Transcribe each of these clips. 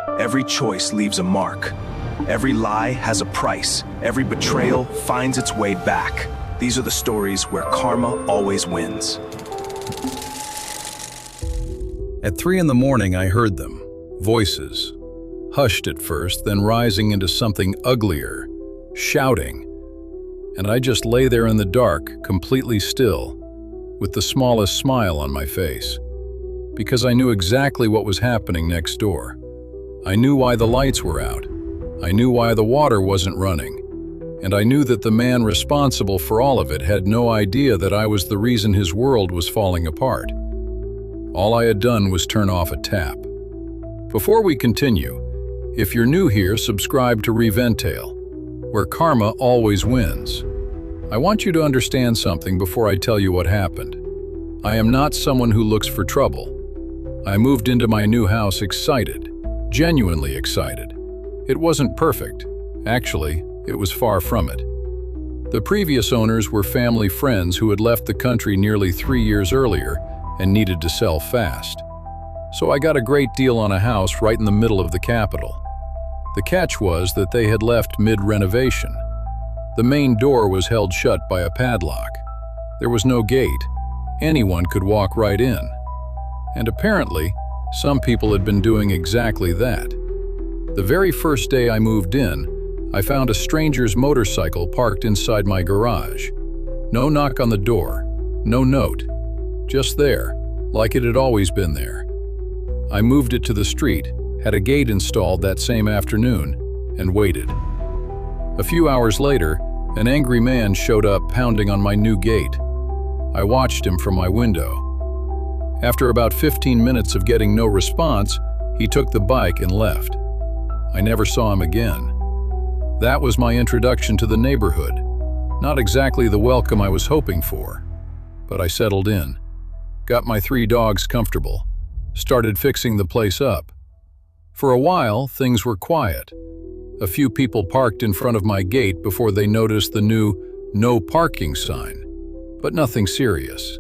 Every choice leaves a mark. Every lie has a price. Every betrayal finds its way back. These are the stories where karma always wins. At 3 in the morning, I heard them. Voices. Hushed at first, then rising into something uglier. Shouting. And I just lay there in the dark, completely still, with the smallest smile on my face. Because I knew exactly what was happening next door. I knew why the lights were out. I knew why the water wasn't running. And I knew that the man responsible for all of it had no idea that I was the reason his world was falling apart. All I had done was turn off a tap. Before we continue, if you're new here, subscribe to Reventale, where karma always wins. I want you to understand something before I tell you what happened. I am not someone who looks for trouble. I moved into my new house excited, genuinely excited. It wasn't perfect. Actually, it was far from it. The previous owners were family friends who had left the country nearly 3 years earlier and needed to sell fast. So I got a great deal on a house right in the middle of the capital. The catch was that they had left mid-renovation. The main door was held shut by a padlock. There was no gate. Anyone could walk right in. And apparently, some people had been doing exactly that. The very first day I moved in, I found a stranger's motorcycle parked inside my garage. No knock on the door, no note. Just there, like it had always been there. I moved it to the street, had a gate installed that same afternoon, and waited. A few hours later, an angry man showed up pounding on my new gate. I watched him from my window. After about 15 minutes of getting no response, he took the bike and left. I never saw him again. That was my introduction to the neighborhood. Not exactly the welcome I was hoping for, but I settled in. Got my 3 dogs comfortable, started fixing the place up. For a while, things were quiet. A few people parked in front of my gate before they noticed the new "no parking" sign, but nothing serious.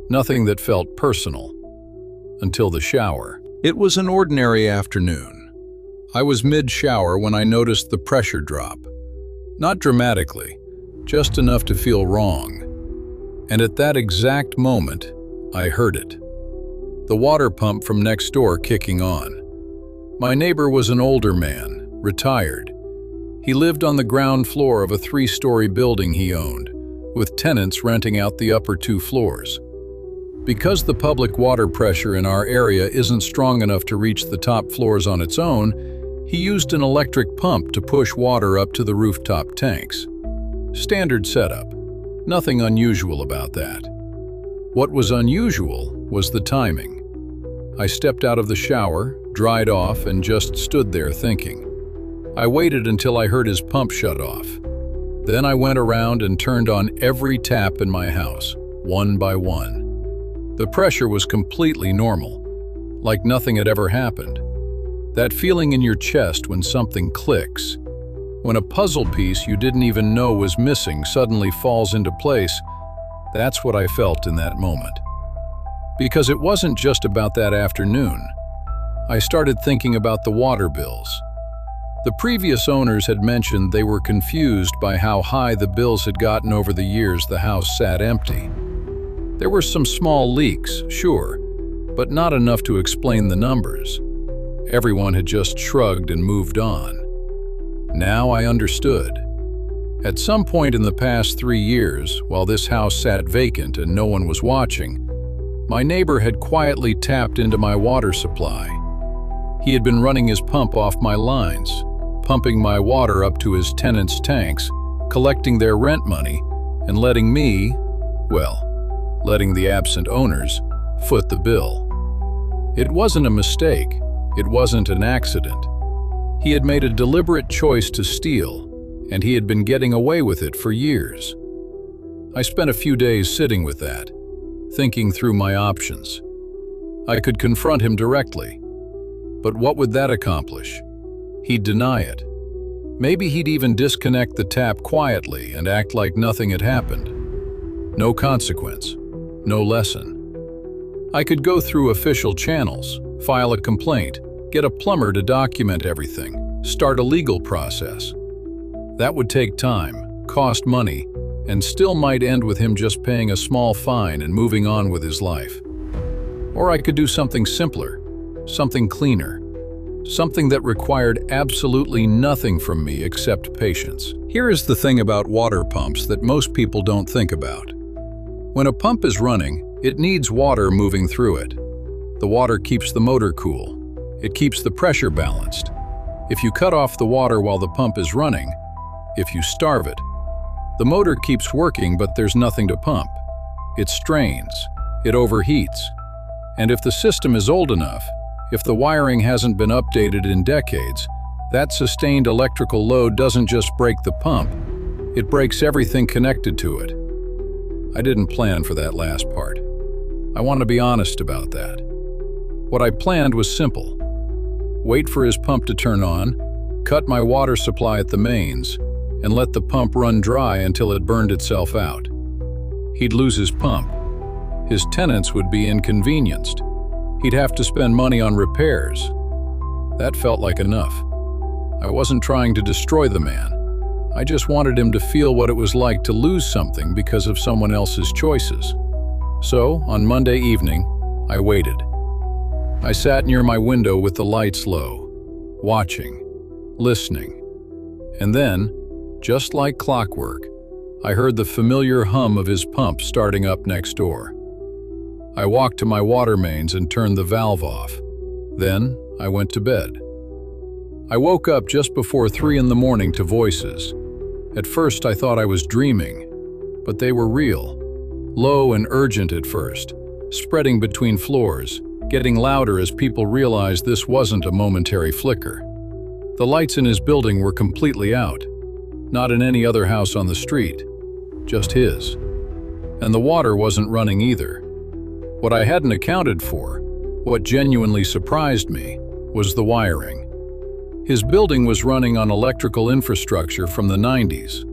Nothing that felt personal. Until the shower. It was an ordinary afternoon. I was mid-shower when I noticed the pressure drop. Not dramatically, just enough to feel wrong. And at that exact moment, I heard it. The water pump from next door kicking on. My neighbor was an older man, retired. He lived on the ground floor of a 3-story building he owned, with tenants renting out the upper 2 floors. Because the public water pressure in our area isn't strong enough to reach the top floors on its own, he used an electric pump to push water up to the rooftop tanks. Standard setup. Nothing unusual about that. What was unusual was the timing. I stepped out of the shower, dried off, and just stood there thinking. I waited until I heard his pump shut off. Then I went around and turned on every tap in my house, one by one. The pressure was completely normal, like nothing had ever happened. That feeling in your chest when something clicks, when a puzzle piece you didn't even know was missing suddenly falls into place, that's what I felt in that moment. Because it wasn't just about that afternoon. I started thinking about the water bills. The previous owners had mentioned they were confused by how high the bills had gotten over the years the house sat empty. There were some small leaks, sure, but not enough to explain the numbers. Everyone had just shrugged and moved on. Now I understood. At some point in the past 3 years, while this house sat vacant and no one was watching, my neighbor had quietly tapped into my water supply. He had been running his pump off my lines, pumping my water up to his tenants' tanks, collecting their rent money, and letting me, well, letting the absent owners, foot the bill. It wasn't a mistake. It wasn't an accident. He had made a deliberate choice to steal, and he had been getting away with it for years. I spent a few days sitting with that, thinking through my options. I could confront him directly, but what would that accomplish? He'd deny it. Maybe he'd even disconnect the tap quietly and act like nothing had happened. No consequence, no lesson. I could go through official channels, file a complaint, get a plumber to document everything, start a legal process. That would take time, cost money, and still might end with him just paying a small fine and moving on with his life. Or I could do something simpler, something cleaner, something that required absolutely nothing from me except patience. Here is the thing about water pumps that most people don't think about. When a pump is running, it needs water moving through it. The water keeps the motor cool. It keeps the pressure balanced. If you cut off the water while the pump is running, if you starve it, the motor keeps working but there's nothing to pump. It strains, it overheats. And if the system is old enough, if the wiring hasn't been updated in decades, that sustained electrical load doesn't just break the pump, it breaks everything connected to it. I didn't plan for that last part. I want to be honest about that. What I planned was simple. Wait for his pump to turn on, cut my water supply at the mains, and let the pump run dry until it burned itself out. He'd lose his pump. His tenants would be inconvenienced. He'd have to spend money on repairs. That felt like enough. I wasn't trying to destroy the man. I just wanted him to feel what it was like to lose something because of someone else's choices. So, on Monday evening, I waited. I sat near my window with the lights low, watching, listening. And then, just like clockwork, I heard the familiar hum of his pump starting up next door. I walked to my water mains and turned the valve off. Then, I went to bed. I woke up just before 3 in the morning to voices. At first, I thought I was dreaming, but they were real. Low and urgent at first, spreading between floors, getting louder as people realized this wasn't a momentary flicker. The lights in his building were completely out, not in any other house on the street, just his. And the water wasn't running either. What I hadn't accounted for, what genuinely surprised me, was the wiring. His building was running on electrical infrastructure from the 90s.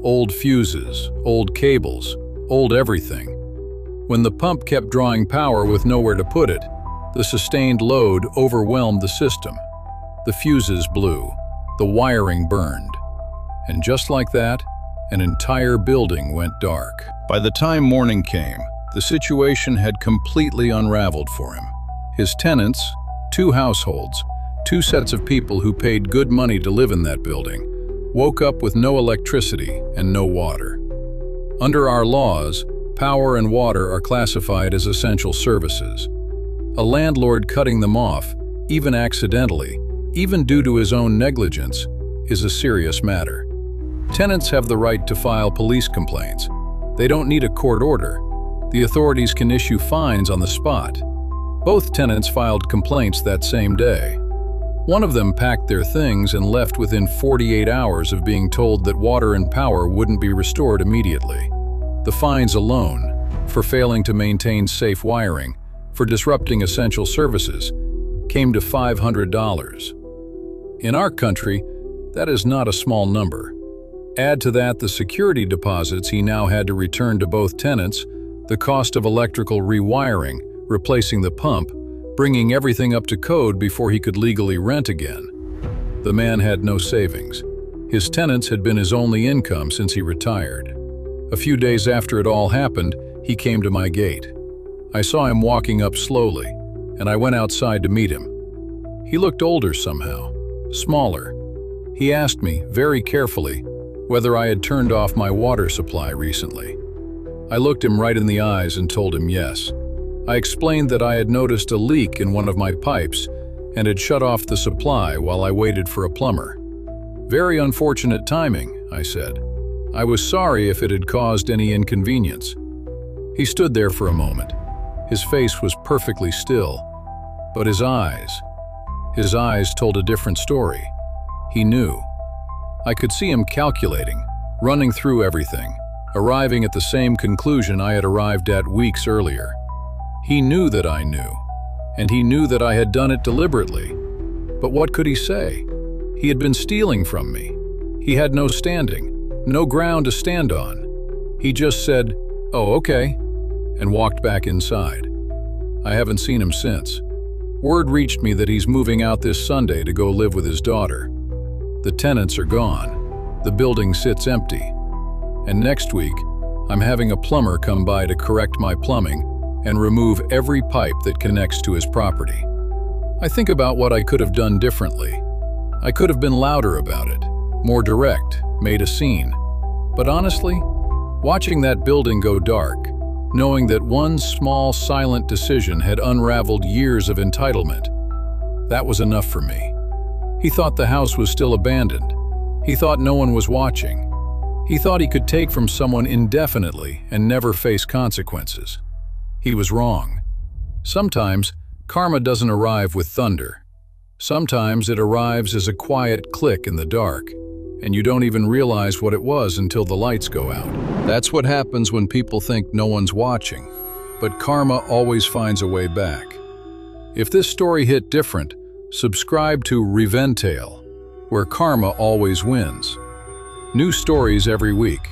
Old fuses, old cables, old everything. When the pump kept drawing power with nowhere to put it, the sustained load overwhelmed the system. The fuses blew, the wiring burned. And just like that, an entire building went dark. By the time morning came, the situation had completely unraveled for him. His tenants, 2 households, 2 sets of people who paid good money to live in that building, woke up with no electricity and no water. Under our laws, power and water are classified as essential services. A landlord cutting them off, even accidentally, even due to his own negligence, is a serious matter. Tenants have the right to file police complaints. They don't need a court order. The authorities can issue fines on the spot. Both tenants filed complaints that same day. One of them packed their things and left within 48 hours of being told that water and power wouldn't be restored immediately. The fines alone, for failing to maintain safe wiring, for disrupting essential services, came to $500. In our country, that is not a small number. Add to that the security deposits he now had to return to both tenants, the cost of electrical rewiring, replacing the pump, bringing everything up to code before he could legally rent again. The man had no savings. His tenants had been his only income since he retired. A few days after it all happened, he came to my gate. I saw him walking up slowly, and I went outside to meet him. He looked older somehow, smaller. He asked me, very carefully, whether I had turned off my water supply recently. I looked him right in the eyes and told him yes. I explained that I had noticed a leak in one of my pipes and had shut off the supply while I waited for a plumber. Very unfortunate timing, I said. I was sorry if it had caused any inconvenience. He stood there for a moment. His face was perfectly still, but his eyes told a different story. He knew. I could see him calculating, running through everything, arriving at the same conclusion I had arrived at weeks earlier. He knew that I knew, and he knew that I had done it deliberately. But what could he say? He had been stealing from me. He had no standing, no ground to stand on. He just said, "Oh, okay," and walked back inside. I haven't seen him since. Word reached me that he's moving out this Sunday to go live with his daughter. The tenants are gone. The building sits empty. And next week, I'm having a plumber come by to correct my plumbing and remove every pipe that connects to his property. I think about what I could have done differently. I could have been louder about it, more direct, made a scene. But honestly, watching that building go dark, knowing that one small, silent decision had unraveled years of entitlement, that was enough for me. He thought the house was still abandoned. He thought no one was watching. He thought he could take from someone indefinitely and never face consequences. He was wrong. Sometimes, karma doesn't arrive with thunder. Sometimes it arrives as a quiet click in the dark, and you don't even realize what it was until the lights go out. That's what happens when people think no one's watching, but karma always finds a way back. If this story hit different, subscribe to Reventale, where karma always wins. New stories every week.